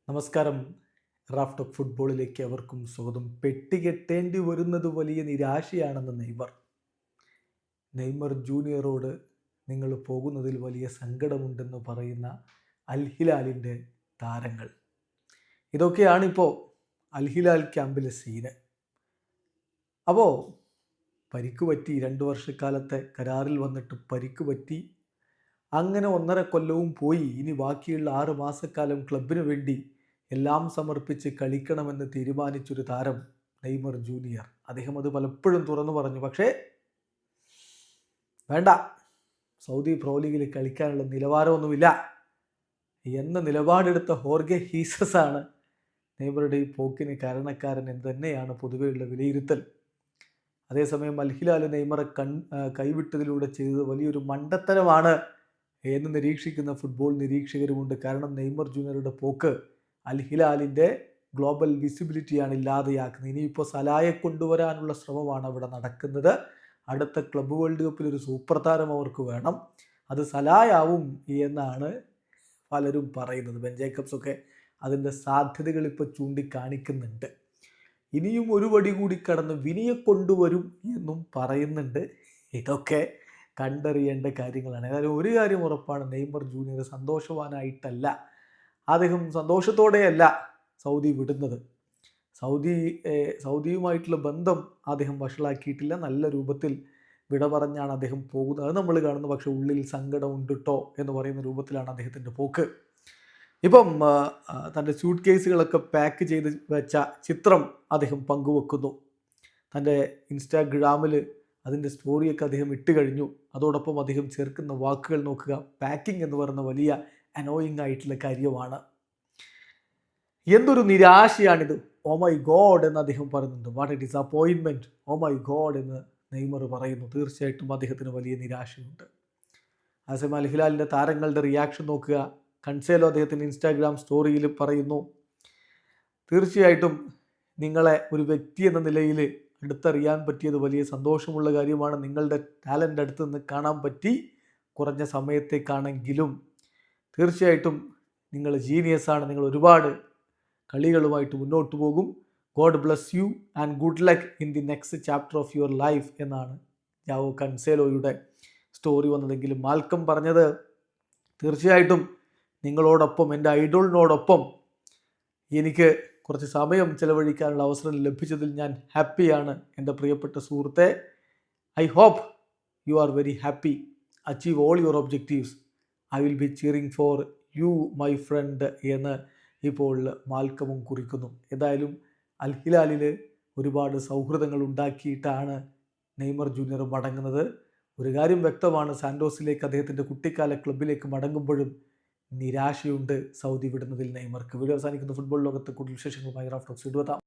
നമസ്കാരം. Raf talk ഫുട്ബോളിലേക്ക് അവർക്കും സ്വാഗതം. പെട്ടികെട്ടേണ്ടി വരുന്നത് വലിയ നിരാശയാണെന്ന് നെയ്മർ ജൂനിയറോട് നിങ്ങൾ പോകുന്നതിൽ വലിയ സങ്കടമുണ്ടെന്ന് പറയുന്ന അൽ ഹിലാലിൻ്റെ താരങ്ങൾ. ഇതൊക്കെയാണിപ്പോൾ അൽ ഹിലാൽ ക്യാമ്പിലെ സീന്. അപ്പോൾ പരിക്ക് പറ്റി, 2 വർഷക്കാലത്തെ കരാറിൽ വന്നിട്ട് പരിക്ക് പറ്റി. അങ്ങനെ 1.5 കൊല്ലവും പോയി. ഇനി ബാക്കിയുള്ള 6 മാസക്കാലം ക്ലബിന് വേണ്ടി എല്ലാം സമർപ്പിച്ച് കളിക്കണമെന്ന് തീരുമാനിച്ചൊരു താരം നെയ്മർ ജൂനിയർ. അദ്ദേഹം അത് പലപ്പോഴും തുറന്നു പറഞ്ഞു. പക്ഷേ വേണ്ട, സൗദി പ്രോ ലീഗിൽ കളിക്കാനുള്ള നിലവാരമൊന്നുമില്ല എന്ന നിലപാടെടുത്ത ഹോർഗെ ഹീസസ് ആണ് നെയ്മറുടെ ഈ പോക്കിന് കാരണക്കാരൻ എന്ന് തന്നെയാണ് പൊതുവെയുള്ള വിലയിരുത്തൽ. അതേസമയം അൽ ഹിലാൽ നെയ്മറെ കൈവിട്ടതിലൂടെ ചെയ്തത് വലിയൊരു മണ്ടത്തരമാണ് എന്ന് നിരീക്ഷിക്കുന്ന ഫുട്ബോൾ നിരീക്ഷകരുമുണ്ട്. കാരണം നെയ്മർ ജൂനിയറുടെ പോക്ക് അൽ ഹിലാലിൻ്റെ ഗ്ലോബൽ വിസിബിലിറ്റിയാണ് ഇല്ലാതെയാക്കുന്നത്. ഇനിയിപ്പോൾ സലായെ കൊണ്ടുവരാനുള്ള ശ്രമമാണ് അവിടെ നടക്കുന്നത്. അടുത്ത ക്ലബ്ബ് വേൾഡ് കപ്പിൽ ഒരു സൂപ്പർ താരം അവർക്ക് വേണം. അത് സലായാവും എന്നാണ് പലരും പറയുന്നത്. ബെൻ ജേക്കബ്സൊക്കെ അതിൻ്റെ സാധ്യതകൾ ഇപ്പോൾ ചൂണ്ടിക്കാണിക്കുന്നുണ്ട്. ഇനിയും ഒരു വടി കൂടി കടന്ന് വിനിയെ കൊണ്ടുവരും എന്നും പറയുന്നുണ്ട്. ഇതൊക്കെ കണ്ടറിയേണ്ട കാര്യങ്ങളാണ്. ഏതായാലും ഒരു കാര്യം ഉറപ്പാണ്, നെയ്മർ ജൂനിയർ സന്തോഷവാനായിട്ടല്ല, അദ്ദേഹം സന്തോഷത്തോടെയല്ല സൗദി വിടുന്നത്. സൗദിയുമായിട്ടുള്ള ബന്ധം അദ്ദേഹം വഷളാക്കിയിട്ടില്ല. നല്ല രൂപത്തിൽ വിട പറഞ്ഞാണ് അദ്ദേഹം പോകുന്നത്. അത് നമ്മൾ കാണുന്നു. പക്ഷേ ഉള്ളിൽ സങ്കടം ഉണ്ട് കേട്ടോ എന്ന് പറയുന്ന രൂപത്തിലാണ് അദ്ദേഹത്തിൻ്റെ പോക്ക്. ഇപ്പം തൻ്റെ സ്യൂട്ട് കേസുകളൊക്കെ പാക്ക് ചെയ്ത് വെച്ച ചിത്രം അദ്ദേഹം പങ്കുവെക്കുന്നു. തൻ്റെ ഇൻസ്റ്റാഗ്രാമിൽ അതിൻ്റെ സ്റ്റോറിയൊക്കെ അദ്ദേഹം ഇട്ട് കഴിഞ്ഞു. അതോടൊപ്പം അദ്ദേഹം ചേർക്കുന്ന വാക്കുകൾ നോക്കുക. പാക്കിംഗ് എന്ന് പറയുന്ന വലിയ അനോയിങ് ആയിട്ടുള്ള കാര്യമാണ്. എന്തൊരു നിരാശയാണിത്. ഓ മൈ ഗോഡ് എന്ന് അദ്ദേഹം പറയുന്നുണ്ട്. What a disappointment, oh my God എന്ന് നെയ്മർ പറയുന്നു. തീർച്ചയായിട്ടും അദ്ദേഹത്തിന് വലിയ നിരാശയുണ്ട്. അതേസമയം അൽ ഹിലാലിൻ്റെ താരങ്ങളുടെ റിയാക്ഷൻ നോക്കുക. കൺസേലോ അദ്ദേഹത്തിൻ്റെ ഇൻസ്റ്റാഗ്രാം സ്റ്റോറിയിൽ പറയുന്നു, തീർച്ചയായിട്ടും നിങ്ങളെ ഒരു വ്യക്തി എന്ന നിലയിൽ അടുത്തറിയാൻ പറ്റിയത് വലിയ സന്തോഷമുള്ള കാര്യമാണ്. നിങ്ങളുടെ ടാലൻ്റ് അടുത്ത് നിന്ന് കാണാൻ പറ്റി, കുറഞ്ഞ സമയത്തേക്കാണെങ്കിലും. തീർച്ചയായിട്ടും നിങ്ങൾ ജീനിയസാണ്. നിങ്ങൾ ഒരുപാട് കളികളുമായിട്ട് മുന്നോട്ട് പോകും. God bless you and good luck in the next chapter of your life എന്നാണ് ജാവോ കൺസേലോയുടെ സ്റ്റോറി വന്നതെങ്കിലും മാൽക്കം പറഞ്ഞത്, തീർച്ചയായിട്ടും നിങ്ങളോടൊപ്പം, എൻ്റെ ഐഡോളിനോടൊപ്പം എനിക്ക് കുറച്ച് സമയം ചിലവഴിക്കാനുള്ള അവസരം ലഭിച്ചതിൽ ഞാൻ ഹാപ്പിയാണ് എൻ്റെ പ്രിയപ്പെട്ട സുഹൃത്തെ. I hope you are very happy. Achieve all your objectives. I will be cheering for you my friend എന്ന് ഇപ്പോൾ മാൽക്കമും കുറിക്കുന്നു. ഏതായാലും അൽ ഹിലാലിൽ ഒരുപാട് സൗഹൃദങ്ങൾ ഉണ്ടാക്കിയിട്ടാണ് നെയ്മർ ജൂനിയർ മടങ്ങുന്നത്. ഒരു കാര്യം വ്യക്തമാണ്, സാൻഡോസിലേക്ക് അദ്ദേഹത്തിൻ്റെ കുട്ടിക്കാല ക്ലബിലേക്ക് മടങ്ങുമ്പോഴും നിരാശയുണ്ട് സൗദി വിടുന്നതിൽ നെയ്മർക്ക്. വീഡിയോ അവസാനിക്കുന്ന ഫുട്ബോൾ ലോകത്ത് കൂടുതൽ വിശേഷങ്ങളുമായി റാഫ് ടോക്സ്.